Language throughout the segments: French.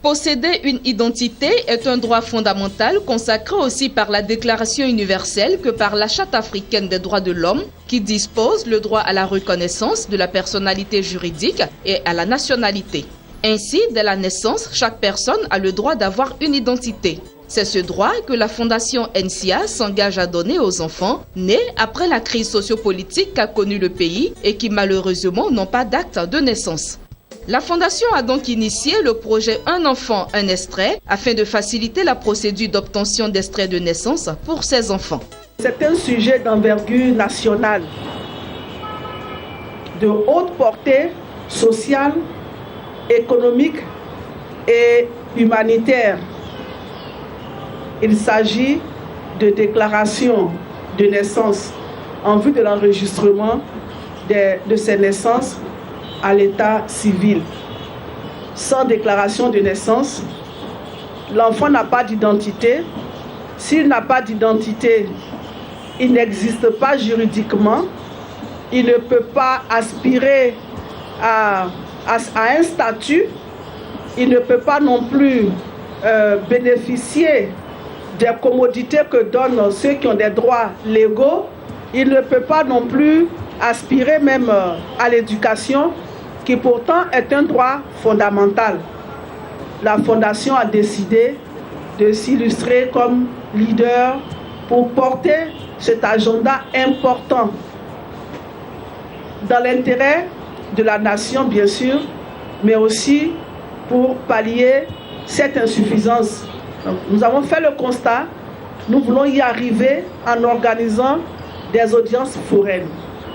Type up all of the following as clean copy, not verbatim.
Posséder une identité est un droit fondamental consacré aussi par la Déclaration universelle que par la Charte africaine des droits de l'homme qui dispose le droit à la reconnaissance de la personnalité juridique et à la nationalité. Ainsi, dès la naissance, chaque personne a le droit d'avoir une identité. C'est ce droit que la Fondation NCIA s'engage à donner aux enfants nés après la crise sociopolitique qu'a connue le pays et qui malheureusement n'ont pas d'acte de naissance. La Fondation a donc initié le projet Un enfant, un extrait afin de faciliter la procédure d'obtention d'extraits de naissance pour ces enfants. C'est un sujet d'envergure nationale, de haute portée sociale, économique et humanitaire. Il s'agit de déclarations de naissance en vue de l'enregistrement de ces naissances à l'état civil. Sans déclaration de naissance, l'enfant n'a pas d'identité. S'il n'a pas d'identité, il n'existe pas juridiquement. Il ne peut pas aspirer à un statut. Il ne peut pas non plus bénéficier des commodités que donnent ceux qui ont des droits légaux. Il ne peut pas non plus aspirer même à l'éducation, qui pourtant est un droit fondamental. La Fondation a décidé de s'illustrer comme leader pour porter cet agenda important dans l'intérêt de la nation, bien sûr, mais aussi pour pallier cette insuffisance. Donc, nous avons fait le constat, nous voulons y arriver en organisant des audiences foraines,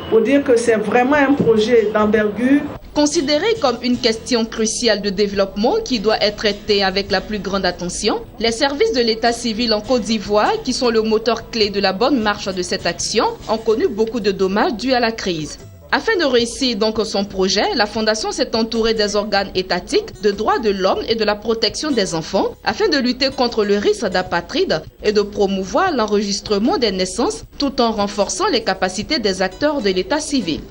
pour dire que c'est vraiment un projet d'envergure. Considéré comme une question cruciale de développement qui doit être traitée avec la plus grande attention, les services de l'état civil en Côte d'Ivoire, qui sont le moteur clé de la bonne marche de cette action, ont connu beaucoup de dommages dus à la crise. Afin de réussir donc son projet, la Fondation s'est entourée des organes étatiques de droits de l'homme et de la protection des enfants afin de lutter contre le risque d'apatride et de promouvoir l'enregistrement des naissances tout en renforçant les capacités des acteurs de l'état civil.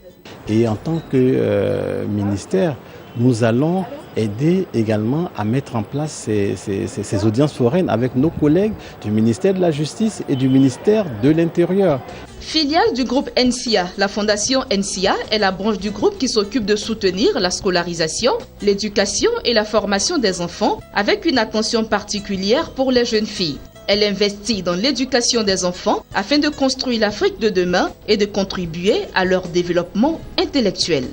Et en tant que ministère, nous allons aider également à mettre en place ces audiences foraines avec nos collègues du ministère de la Justice et du ministère de l'Intérieur. Filiale du groupe NCIA, la Fondation NCIA est la branche du groupe qui s'occupe de soutenir la scolarisation, l'éducation et la formation des enfants avec une attention particulière pour les jeunes filles. Elle investit dans l'éducation des enfants afin de construire l'Afrique de demain et de contribuer à leur développement intellectuel.